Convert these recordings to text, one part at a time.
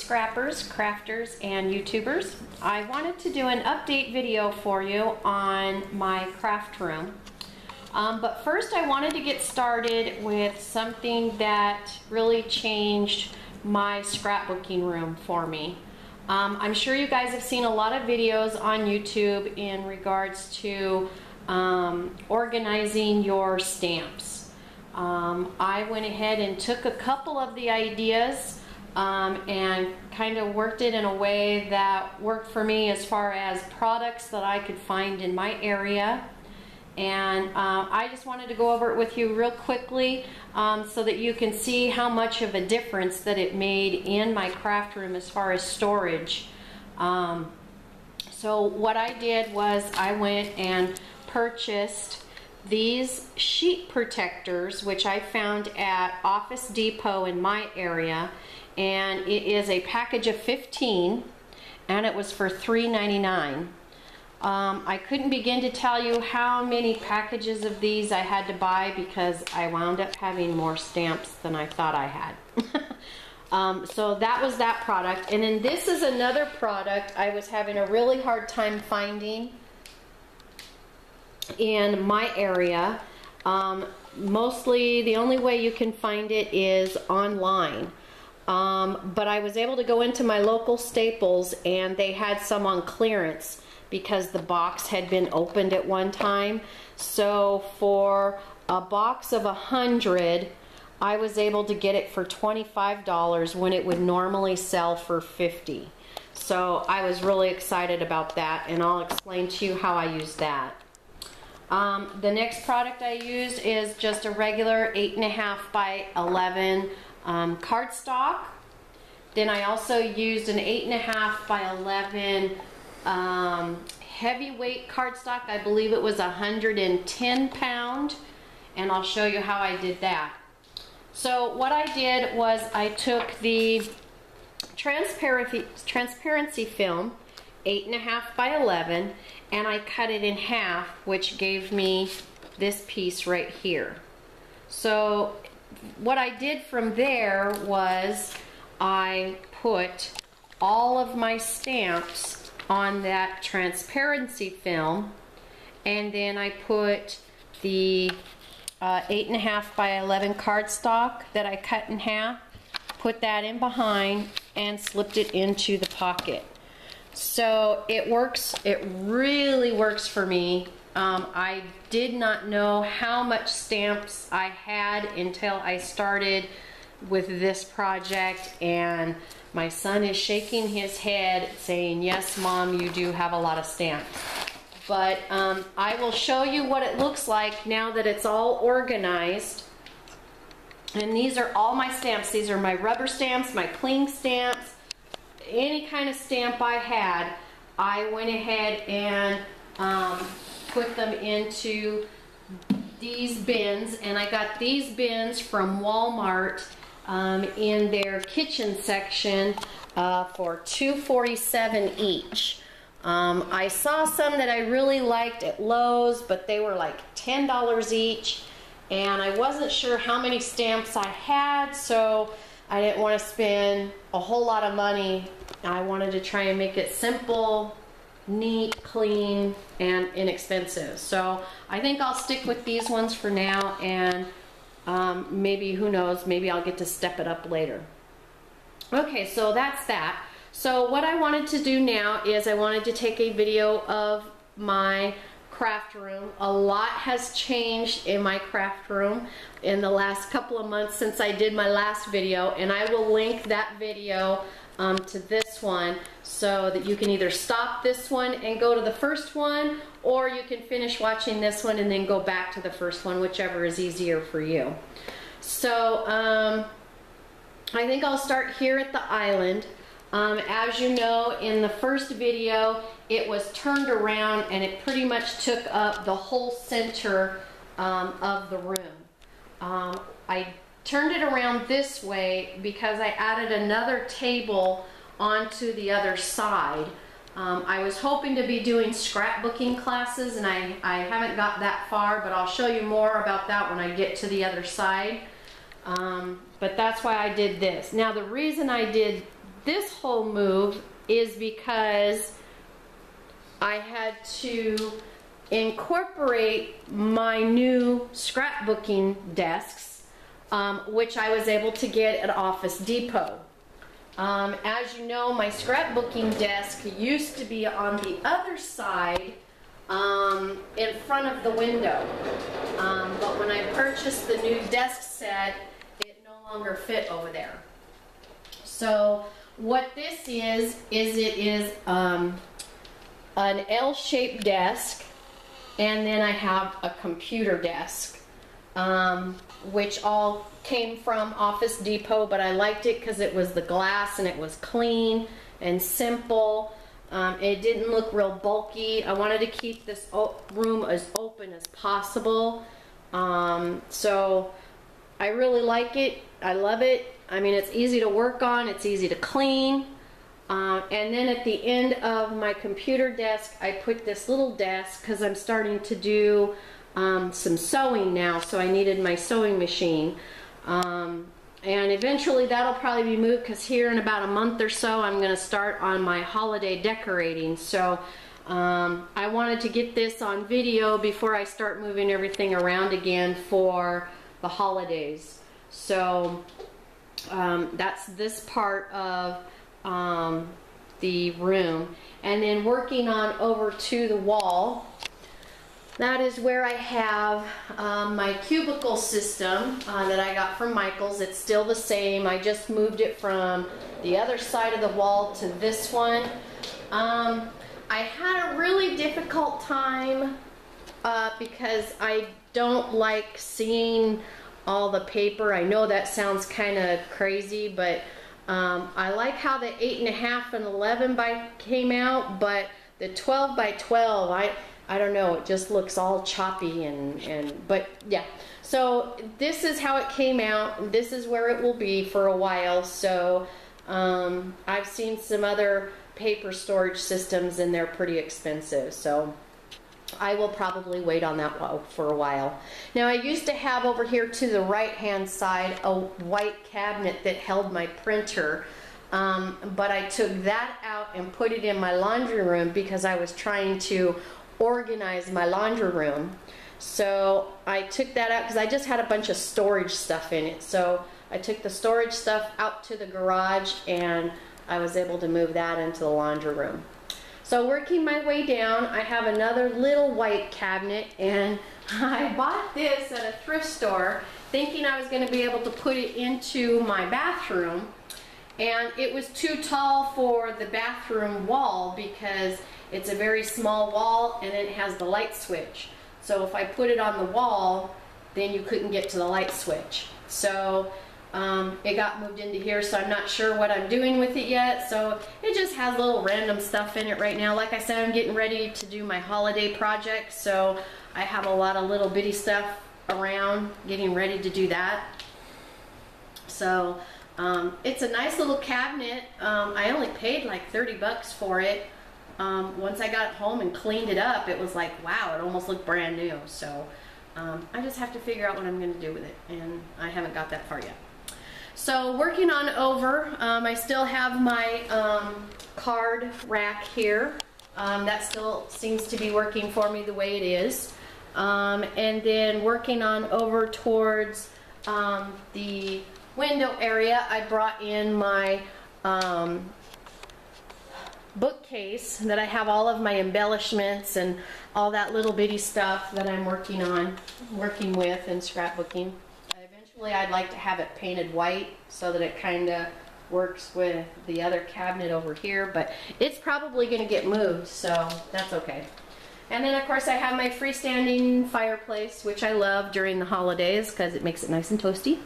scrappers, crafters, and YouTubers. I wanted to do an update video for you on my craft room. But first I wanted to get started with something that really changed my scrapbooking room for me. I'm sure you guys have seen a lot of videos on YouTube in regards to organizing your stamps. I went ahead and took a couple of the ideas and kind of worked it in a way that worked for me as far as products that I could find in my area. And I just wanted to go over it with you real quickly so that you can see how much of a difference that it made in my craft room as far as storage. So what I did was I went and purchased these sheet protectors, which I found at Office Depot in my area, and it is a package of 15 and it was for $3.99. I couldn't begin to tell you how many packages of these I had to buy because I wound up having more stamps than I thought I had. So that was that product. And then this is another product I was having a really hard time finding in my area. Mostly the only way you can find it is online. But I was able to go into my local Staples and they had some on clearance because the box had been opened at one time. So for a box of 100, I was able to get it for $25 when it would normally sell for $50. So I was really excited about that, and I'll explain to you how I use that. The next product I used is just a regular 8.5 by 11 cardstock. Then I also used an 8.5 by 11 heavyweight cardstock. I believe it was 110 pound, and I'll show you how I did that. So what I did was I took the transparency film, 8.5 by 11, and I cut it in half, which gave me this piece right here. So what I did from there was I put all of my stamps on that transparency film, and then I put the 8.5 by 11 cardstock that I cut in half, put that in behind, and slipped it into the pocket. So it works, it really works for me. I did not know how much stamps I had until I started with this project, and my son is shaking his head saying, yes, Mom, you do have a lot of stamps. But I will show you what it looks like now that it's all organized. And these are all my stamps. These are my rubber stamps, my cling stamps, any kind of stamp I had. I went ahead and put them into these bins, and I got these bins from Walmart in their kitchen section for $2.47 each. I saw some that I really liked at Lowe's, but they were like $10 each, and I wasn't sure how many stamps I had, so I didn't want to spend a whole lot of money. I wanted to try and make it simple, neat, clean, and inexpensive. So I think I'll stick with these ones for now, and maybe, who knows, maybe I'll get to step it up later. Okay, so that's that. So what I wanted to do now is I wanted to take a video of my craft room. A lot has changed in my craft room in the last couple of months since I did my last video, and I will link that video to this one so that you can either stop this one and go to the first one, or you can finish watching this one and then go back to the first one, whichever is easier for you. So I think I'll start here at the island. As you know, in the first video it was turned around and it pretty much took up the whole center of the room. I turned it around this way because I added another table onto the other side. I was hoping to be doing scrapbooking classes, and I haven't got that far, but I'll show you more about that when I get to the other side. But that's why I did this. Now the reason I did this whole move is because I had to incorporate my new scrapbooking desks, which I was able to get at Office Depot. As you know, my scrapbooking desk used to be on the other side in front of the window. But when I purchased the new desk set, it no longer fit over there. So what this is it is an L-shaped desk, and then I have a computer desk, which all came from Office Depot, but I liked it because it was the glass and it was clean and simple. It didn't look real bulky. I wanted to keep this room as open as possible. So I really like it. I love it. I mean, it's easy to work on. It's easy to clean. And then at the end of my computer desk, I put this little desk because I'm starting to do some sewing now. So I needed my sewing machine. And eventually that'll probably be moved because here in about a month or so I'm going to start on my holiday decorating. So I wanted to get this on video before I start moving everything around again for the holidays. So that's this part of the room. And then working on over to the wall, that is where I have my cubicle system that I got from Michaels. It's still the same. I just moved it from the other side of the wall to this one. I had a really difficult time because I don't like seeing all the paper. I know that sounds kind of crazy, but I like how the 8.5 and 11 came out, but the 12 by 12, I don't know, it just looks all choppy but yeah. So this is how it came out. This is where it will be for a while. So I've seen some other paper storage systems and they're pretty expensive. So I will probably wait on that for a while. Now I used to have over here to the right hand side a white cabinet that held my printer. But I took that out and put it in my laundry room because I was trying to organize my laundry room. So I took that out because I just had a bunch of storage stuff in it. So I took the storage stuff out to the garage and I was able to move that into the laundry room. So working my way down, I have another little white cabinet, and I bought this at a thrift store thinking I was going to be able to put it into my bathroom, and it was too tall for the bathroom wall because it's a very small wall and it has the light switch. So if I put it on the wall, then you couldn't get to the light switch. So it got moved into here, so I'm not sure what I'm doing with it yet. So it just has little random stuff in it right now. Like I said, I'm getting ready to do my holiday project, so I have a lot of little bitty stuff around getting ready to do that. So it's a nice little cabinet. I only paid like 30 bucks for it. Once I got it home and cleaned it up, it was like, wow, it almost looked brand new. So I just have to figure out what I'm going to do with it, and I haven't got that far yet. So working on over, I still have my card rack here. That still seems to be working for me the way it is. And then working on over towards the window area, I brought in my bookcase that I have all of my embellishments and all that little bitty stuff that I'm working with and scrapbooking. Eventually I'd like to have it painted white so that it kind of works with the other cabinet over here, but it's probably going to get moved, so that's okay. And then of course I have my freestanding fireplace, which I love during the holidays because it makes it nice and toasty.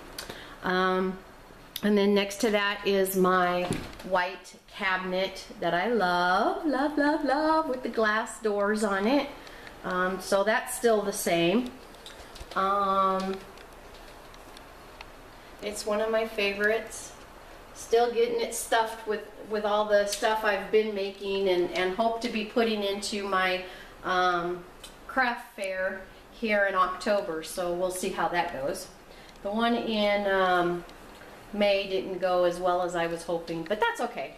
And then next to that is my white cabinet that I love, love, love, love, with the glass doors on it. So that's still the same. It's one of my favorites. Still getting it stuffed with all the stuff I've been making and hope to be putting into my craft fair here in October. So we'll see how that goes. The one in May didn't go as well as I was hoping, but that's okay.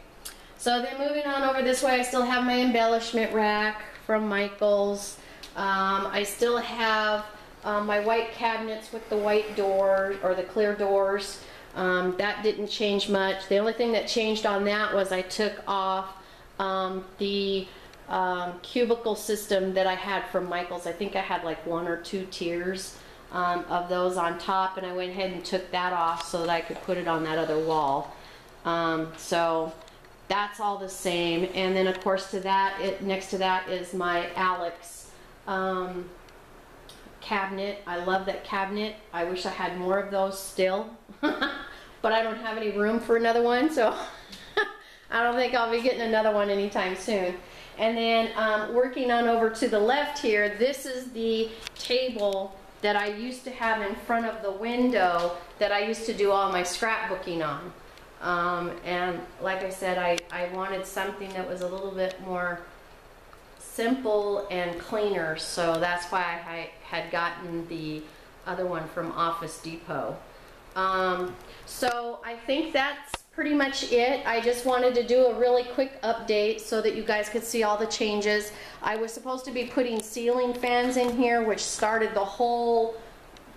So then moving on over this way, I still have my embellishment rack from Michaels. I still have my white cabinets with the white door, or the clear doors. That didn't change much. The only thing that changed on that was I took off the cubicle system that I had from Michaels. I think I had like 1 or 2 tiers of those on top, and I went ahead and took that off so that I could put it on that other wall. So that's all the same. And then of course to that, next to that is my Alex cabinet. I love that cabinet. I wish I had more of those still, but I don't have any room for another one, so I don't think I'll be getting another one anytime soon. And then working on over to the left here, this is the table that I used to have in front of the window that I used to do all my scrapbooking on. And like I said, I wanted something that was a little bit more simple and cleaner, so that's why I had gotten the other one from Office Depot. So I think that's pretty much it. I just wanted to do a really quick update so that you guys could see all the changes. I was supposed to be putting ceiling fans in here, which started the whole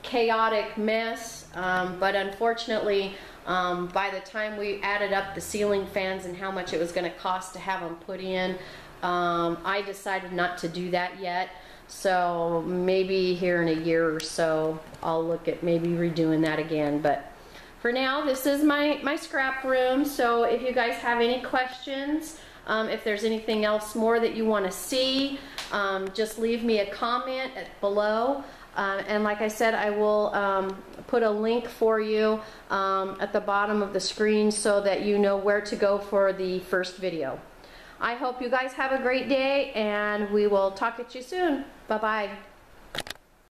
chaotic mess, but unfortunately by the time we added up the ceiling fans and how much it was going to cost to have them put in, I decided not to do that yet. So maybe here in a year or so I'll look at maybe redoing that again. But for now, this is my scrap room. So if you guys have any questions, if there's anything else more that you want to see, just leave me a comment below. And like I said, I will put a link for you at the bottom of the screen so that you know where to go for the first video. I hope you guys have a great day, and we will talk at you soon. Bye-bye.